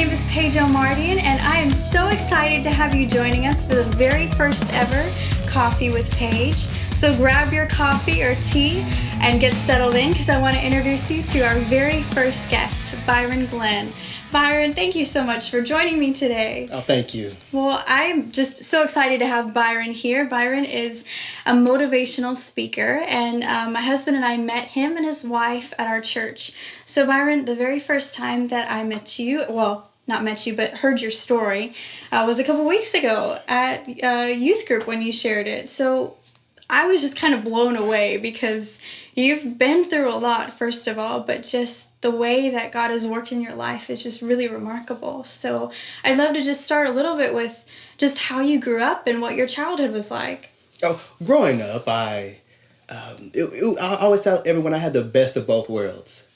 name is Paige Omartian, and I am so excited to have you joining us for the very first ever Coffee with Paige. So grab your coffee or tea and get settled in, because I want to introduce you to our very first guest, Byron Glenn. Byron, thank you so much for joining me today. Oh, thank you. Well, I'm just so excited to have Byron here. Byron is a motivational speaker, and my husband and I met him and his wife at our church. So, Byron, the very first time that I met you, well, not met you, but heard your story, was a couple weeks ago at youth group when you shared it. So I was just kind of blown away, because you've been through a lot, first of all, but just the way that God has worked in your life is just really remarkable. So I'd love to just start a little bit with just how you grew up and what your childhood was like. Oh, growing up, I always tell everyone I had the best of both worlds.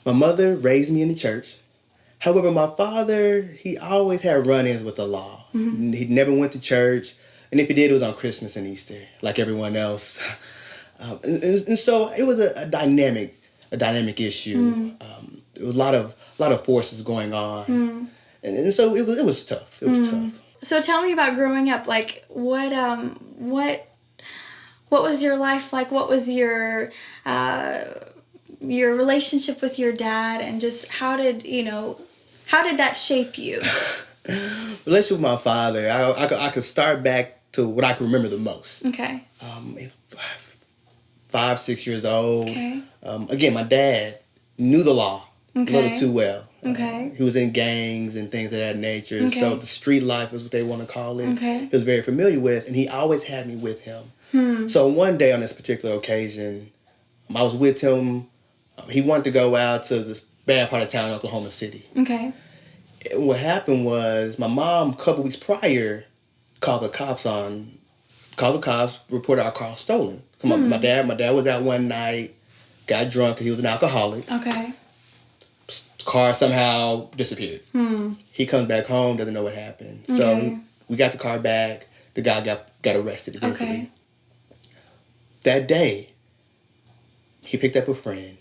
My mother raised me in the church. However, my father, he always had run-ins with the law. Mm-hmm. He never went to church. And if he did, it was on Christmas and Easter, like everyone else. And so it was a dynamic issue. There was a lot of forces going on, and so it was tough. It was tough. So tell me about growing up. Like, what was your life like? What was your relationship with your dad, and just how did that shape you? Relationship with my father, I could start back to what I can remember the most. Okay. 5, 6 years old. Okay. Again, my dad knew the law a little too well. Okay. He was in gangs and things of that nature. Okay. So the street life is what they want to call it. Okay. He was very familiar with, and he always had me with him. So one day on this particular occasion, I was with him. He wanted to go out to the bad part of town, Oklahoma City. Okay. And what happened was my mom, a couple weeks prior, called the cops, reported our car stolen. My dad was out one night, got drunk, because he was an alcoholic. Okay. Car somehow disappeared. He comes back home, doesn't know what happened. Okay. So we got the car back. The guy got arrested eventually. Okay. That day, he picked up a friend.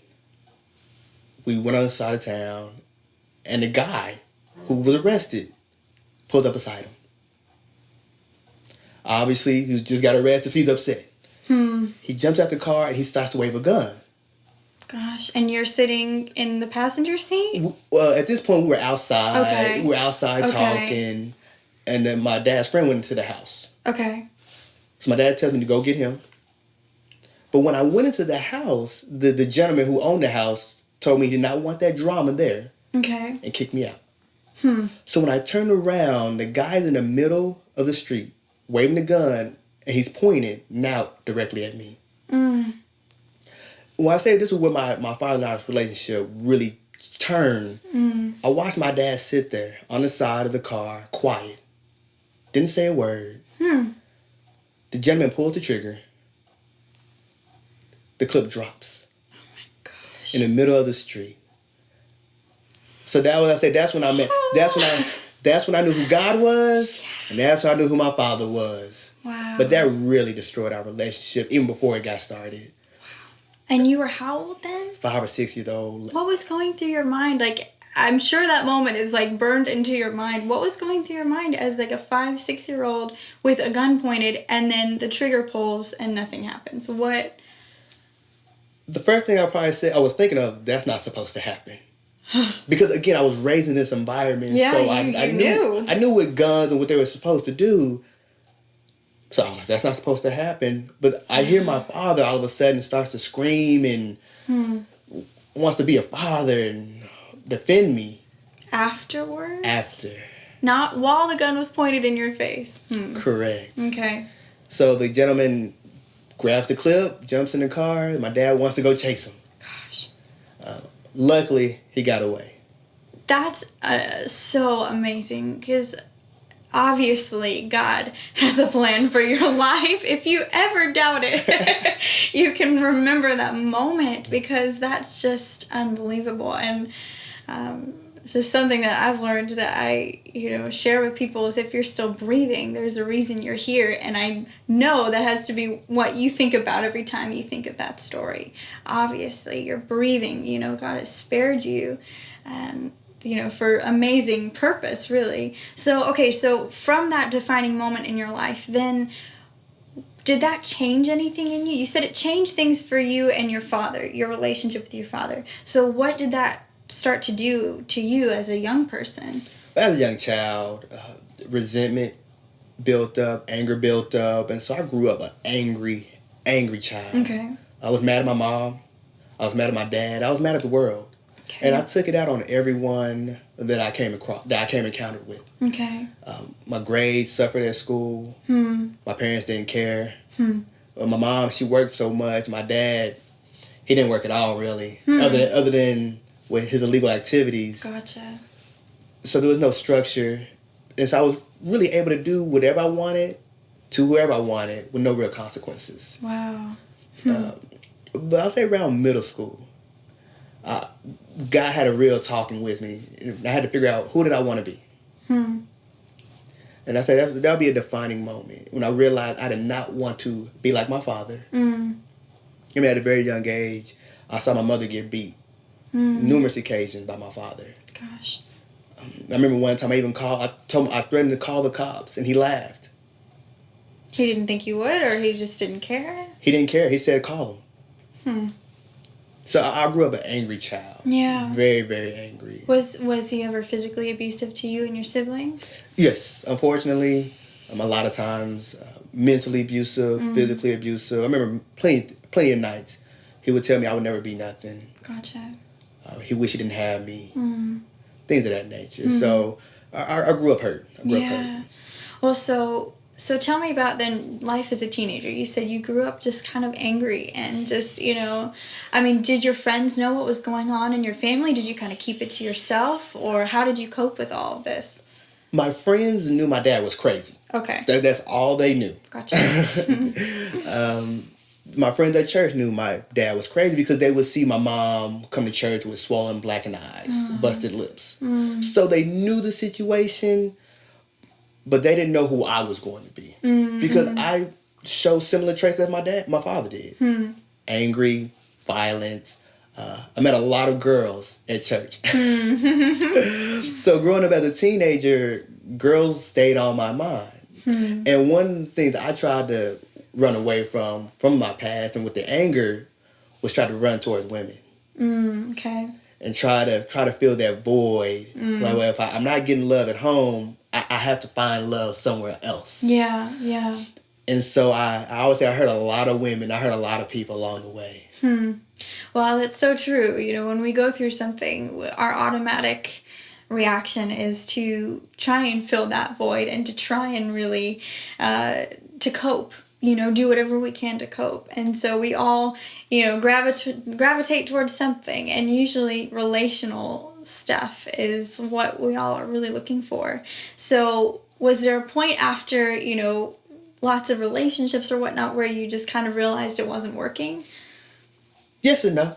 We went on the side of town, and the guy who was arrested pulled up beside him. Obviously, he just got arrested, so he's upset. He jumps out the car and he starts to wave a gun. Gosh, and you're sitting in the passenger seat? Well, at this point, we were outside. Okay. We were outside talking, and then my dad's friend went into the house. Okay. So my dad tells me to go get him. But when I went into the house, the gentleman who owned the house told me he did not want that drama there. Okay. And kicked me out. So when I turned around, the guy's in the middle of the street, waving the gun, and he's pointing now directly at me. When I say this is where my father and I's relationship really turned, I watched my dad sit there on the side of the car, quiet. Didn't say a word. The gentleman pulls the trigger. The clip drops. Oh my gosh. In the middle of the street. So that's when I met. That's when I knew who God was, and that's when I knew who my father was. Wow. But that really destroyed our relationship even before it got started. And you were how old then? 5 or 6 years old. What was going through your mind? Like, I'm sure that moment is like burned into your mind. What was going through your mind as like a 5, 6-year-old with a gun pointed, and then the trigger pulls and nothing happens? What? The first thing I was thinking of, that's not supposed to happen. Because again, I was raised in this environment, Yeah, so you I knew what guns and what they were supposed to do. So I'm like, that's not supposed to happen. But I hear my father all of a sudden starts to scream and wants to be a father and defend me. Afterwards? After. Not while the gun was pointed in your face. Correct. Okay. So the gentleman grabs the clip, jumps in the car. My dad wants to go chase him. Gosh. Luckily, he got away. That's so amazing, because obviously God has a plan for your life. If you ever doubt it, you can remember that moment, because that's just unbelievable. And just something that I've learned that I, share with people is, if you're still breathing, there's a reason you're here. And I know that has to be what you think about every time you think of that story. Obviously, you're breathing. God has spared you. And for amazing purpose, really. So, okay, so from that defining moment in your life, then did that change anything in you? You said it changed things for you and your father, your relationship with your father. So what did that start to do to you as a young person? As a young child, resentment built up, anger built up, and so I grew up an angry child. Okay. I was mad at my mom. I was mad at my dad. I was mad at the world. Okay. And I took it out on everyone that I came encountered with. Okay. My grades suffered at school. My parents didn't care. My mom, she worked so much. My dad, he didn't work at all, really, other than with his illegal activities. Gotcha. So there was no structure. And so I was really able to do whatever I wanted to whoever I wanted with no real consequences. Wow. But I'll say around middle school, God had a real talking with me. I had to figure out who did I want to be. And I said that'll be a defining moment when I realized I did not want to be like my father. I mean, at a very young age, I saw my mother get beat numerous occasions by my father. Gosh. I remember one time I threatened to call the cops, and he laughed. He didn't think you would, or he just didn't care? He didn't care. He said call him. So I grew up an angry child. Yeah. Very, very angry. Was he ever physically abusive to you and your siblings? Yes. Unfortunately, a lot of times mentally abusive, physically abusive. I remember plenty of nights he would tell me I would never be nothing. Gotcha. He wished he didn't have me. Things of that nature. So I grew up hurt. Well, so tell me about then life as a teenager. You said you grew up just kind of angry and just, did your friends know what was going on in your family? Did you kind of keep it to yourself, or how did you cope with all of this? My friends knew my dad was crazy. Okay. That's all they knew. Gotcha. My friends at church knew my dad was crazy because they would see my mom come to church with swollen, blackened eyes, busted lips. So they knew the situation, but they didn't know who I was going to be. Because I showed similar traits that my father did. Angry, violent. I met a lot of girls at church. So growing up as a teenager, girls stayed on my mind. And one thing that I tried to run away from my past and with the anger was try to run towards women. Okay. And try to fill that void. Like, well, if I'm not getting love at home, I have to find love somewhere else. Yeah. And so I always say I hurt a lot of women. I hurt a lot of people along the way. Well, that's so true. When we go through something, our automatic reaction is to try and fill that void and to try and really to cope. Do whatever we can to cope. And so we all, gravitate towards something. And usually relational stuff is what we all are really looking for. So was there a point after, lots of relationships or whatnot where you just kind of realized it wasn't working? Yes and no.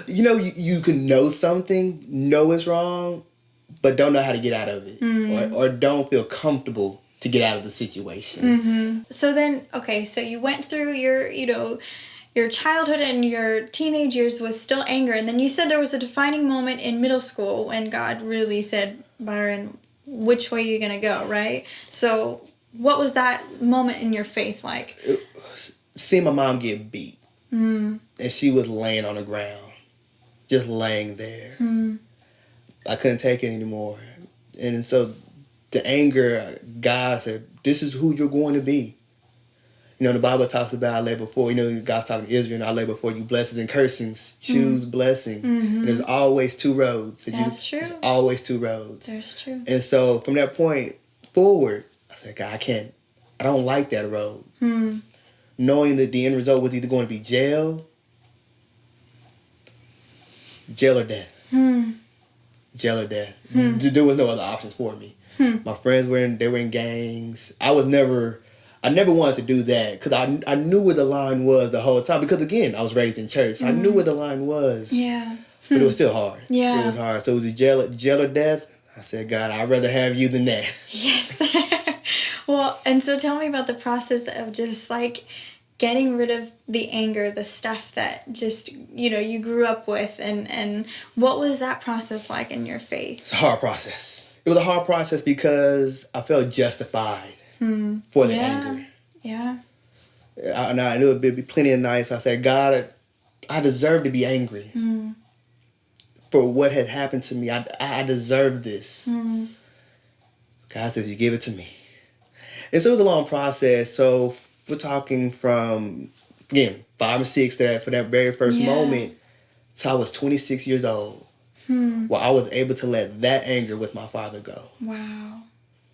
You can know something, know it's wrong, but don't know how to get out of it. Or don't feel comfortable to get out of the situation. So then, okay, so you went through your childhood and your teenage years with still anger, and then you said there was a defining moment in middle school when God really said, Byron, which way are you going to go, right? So what was that moment in your faith like? Seeing my mom get beat, and she was laying on the ground, just laying there. I couldn't take it anymore. And so the anger, God said, this is who you're going to be. The Bible talks about I lay before, God's talking to Israel, and I lay before you blessings and cursings. Choose blessing. And there's always two roads. That's true. There's always two roads. That's true. And so from that point forward, I said, God, I don't like that road. Knowing that the end result was either going to be jail or death. Jail or death. There was no other options for me. My friends were in gangs. I never wanted to do that because I knew where the line was the whole time. Because again, I was raised in church, so I knew where the line was. Yeah. But it was still hard. Yeah. It was hard. So it was jail or death. I said, God, I'd rather have you than that. Yes. Well, and so tell me about the process of just getting rid of the anger, the stuff that just, you grew up with, and what was that process like in your faith? It's a hard process. It was a hard process because I felt justified for the anger. Yeah. And I knew it would be plenty of nights. I said, God, I deserve to be angry for what had happened to me. I deserve this. God says, you give it to me. And so it was a long process. So we're talking from, again, 5 or 6 for that very first moment. So I was 26 years old. Well, I was able to let that anger with my father go. Wow.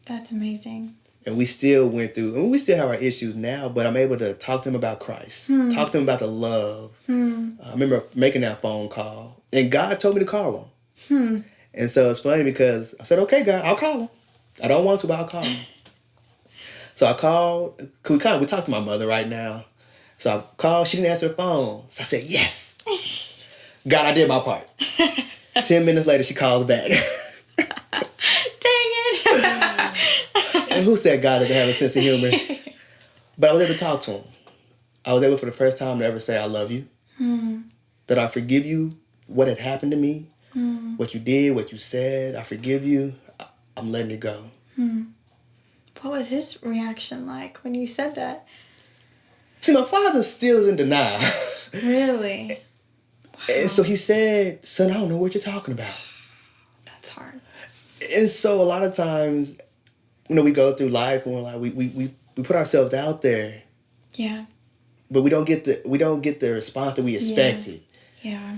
That's amazing. And we still went through, and we still have our issues now, but I'm able to talk to him about Christ. Talk to him about the love. I remember making that phone call. And God told me to call him. And so it's funny because I said, okay, God, I'll call him. I don't want to, but I'll call him. So I called, because we talk to my mother right now. So I called, she didn't answer the phone. So I said, yes. God, I did my part. 10 minutes later, she calls back. Dang it. And who said God doesn't have a sense of humor? But I was able to talk to him. I was able for the first time to ever say, I love you. That I forgive you what had happened to me. What you did, what you said. I forgive you. I'm letting it go. What was his reaction like when you said that? See, my father still is in denial. Really? Wow. And so he said, son, I don't know what you're talking about. That's hard. And so a lot of times, we go through life and we're like, we put ourselves out there. Yeah. But we don't get the response that we expected. Yeah.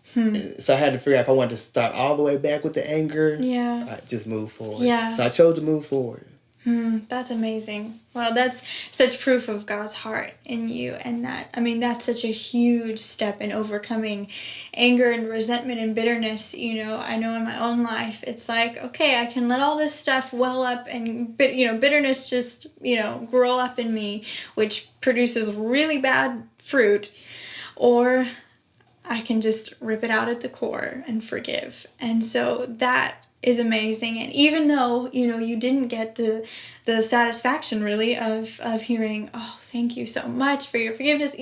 So I had to figure out if I wanted to start all the way back with the anger. Yeah. I just move forward. Yeah. So I chose to move forward. That's amazing. Well, that's such proof of God's heart in you, and that's such a huge step in overcoming anger and resentment and bitterness. I know in my own life, it's like, okay, I can let all this stuff well up and, bitterness just, grow up in me, which produces really bad fruit, or I can just rip it out at the core and forgive. And so that is amazing. And even though, you didn't get the satisfaction really of hearing, oh, thank you so much for your forgiveness,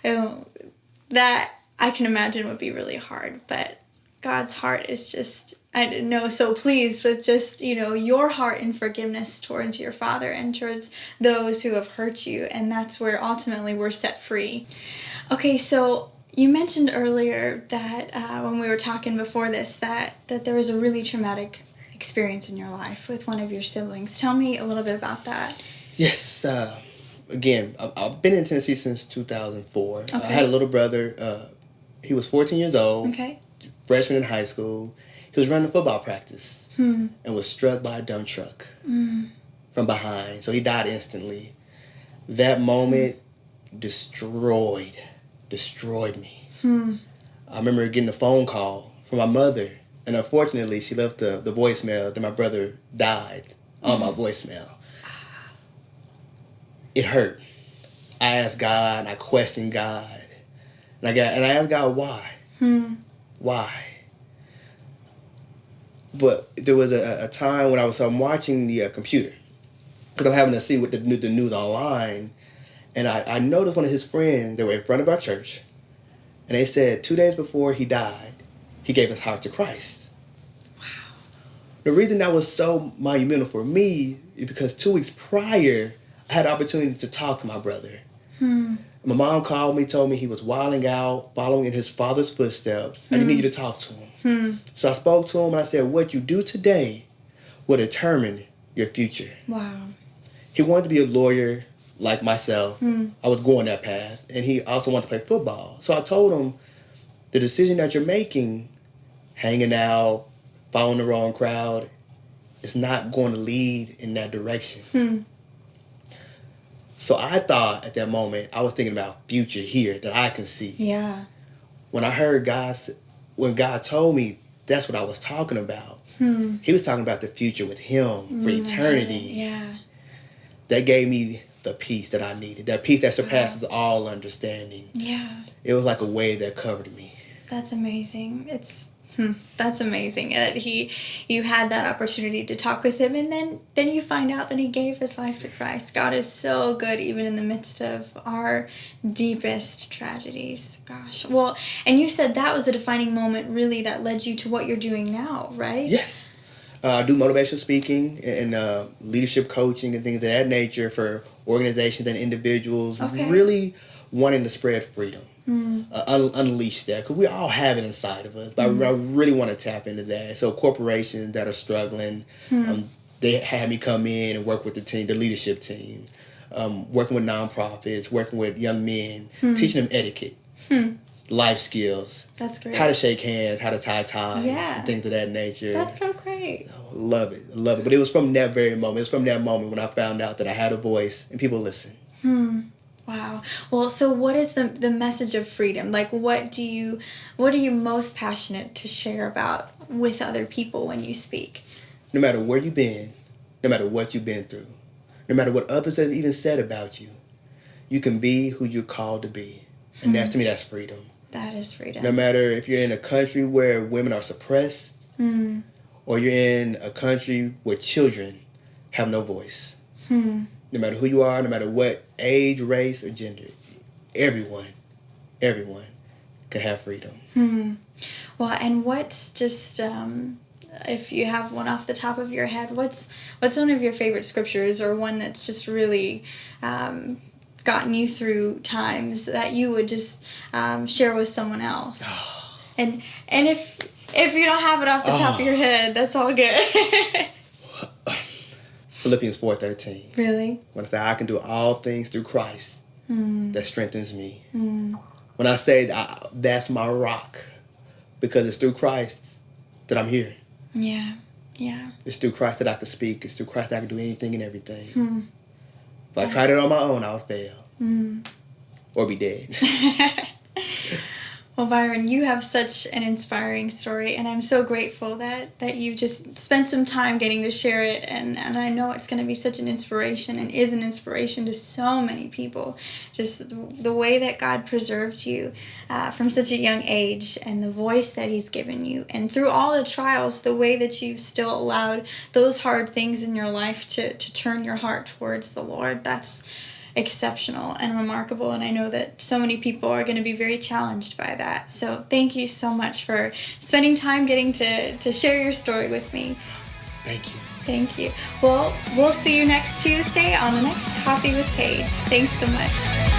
that I can imagine would be really hard. But God's heart is just, I know, so pleased with just, your heart in forgiveness towards your father and towards those who have hurt you. And that's where ultimately we're set free. Okay, so you mentioned earlier that when we were talking before this, that there was a really traumatic experience in your life with one of your siblings. Tell me a little bit about that. Yes. Again, I've been in Tennessee since 2004. Okay. I had a little brother. He was 14 years old. Okay. Freshman in high school. He was running a football practice and was struck by a dump truck from behind. So he died instantly. That moment destroyed me. I remember getting a phone call from my mother, and unfortunately she left the voicemail that my brother died on my voicemail. It hurt. I asked God, and I questioned God, and I asked God why. Why? But there was a time when I'm watching the computer, because I'm having to see what the news online. And I noticed one of his friends, they were in front of our church, and they said 2 days before he died, he gave his heart to Christ. Wow. The reason that was so monumental for me is because 2 weeks prior, I had the opportunity to talk to my brother. My mom called me, told me he was wilding out, following in his father's footsteps. I need you to talk to him. So I spoke to him, and I said, what you do today will determine your future. Wow. He wanted to be a lawyer like myself. I was going that path. And he also wanted to play football. So I told him, the decision that you're making, hanging out, following the wrong crowd, is not going to lead in that direction. So I thought at that moment, I was thinking about future here that I can see. Yeah. When I heard when God told me that's what I was talking about, he was talking about the future with him for eternity. Yeah. That gave me the peace that I needed. That peace that surpasses all understanding. Yeah. It was like a wave that covered me. That's amazing. It's That's amazing that you had that opportunity to talk with him, and then you find out that he gave his life to Christ. God is so good, even in the midst of our deepest tragedies. Gosh, well, and you said that was a defining moment, really, that led you to what you're doing now, right? Yes. I do motivational speaking and leadership coaching and things of that nature for organizations and individuals, really wanting to spread freedom. Unleash that, because we all have it inside of us, but I really want to tap into that. So corporations that are struggling, they had me come in and work with the team, the leadership team, working with nonprofits, working with young men, teaching them etiquette, life skills. That's great. How to shake hands, how to tie ties, and things of that nature. That's so great. Love it. But it was from that very moment. It was from that moment when I found out that I had a voice and people listen. Wow. Well, so what is the message of freedom? Like, what are you most passionate to share about with other people when you speak? No matter where you've been, no matter what you've been through, no matter what others have even said about you, you can be who you're called to be. And that, to me, that's freedom. That is freedom. No matter if you're in a country where women are suppressed, or you're in a country where children have no voice. No matter who you are, no matter what age, race, or gender, everyone can have freedom. Well, and what's just, if you have one off the top of your head, what's one of your favorite scriptures, or one that's just really gotten you through times that you would just share with someone else? And if you don't have it off the top of your head, that's all good. Philippians 4:13. Really? When I say I can do all things through Christ that strengthens me. When I say that's my rock, because it's through Christ that I'm here. Yeah. It's through Christ that I can speak. It's through Christ that I can do anything and everything. If I tried it on my own, I would fail. Or be dead. Well, Byron, you have such an inspiring story, and I'm so grateful that you just spent some time getting to share it, and I know it's going to be such an inspiration, and is an inspiration to so many people. Just the way that God preserved you from such a young age, and the voice that He's given you, and through all the trials, the way that you've still allowed those hard things in your life to turn your heart towards the Lord. That's exceptional and remarkable, and I know that so many people are going to be very challenged by that. So thank you so much for spending time getting to share your story with me. Thank you. Well, we'll see you next Tuesday on the next Coffee with Paige. Thanks so much.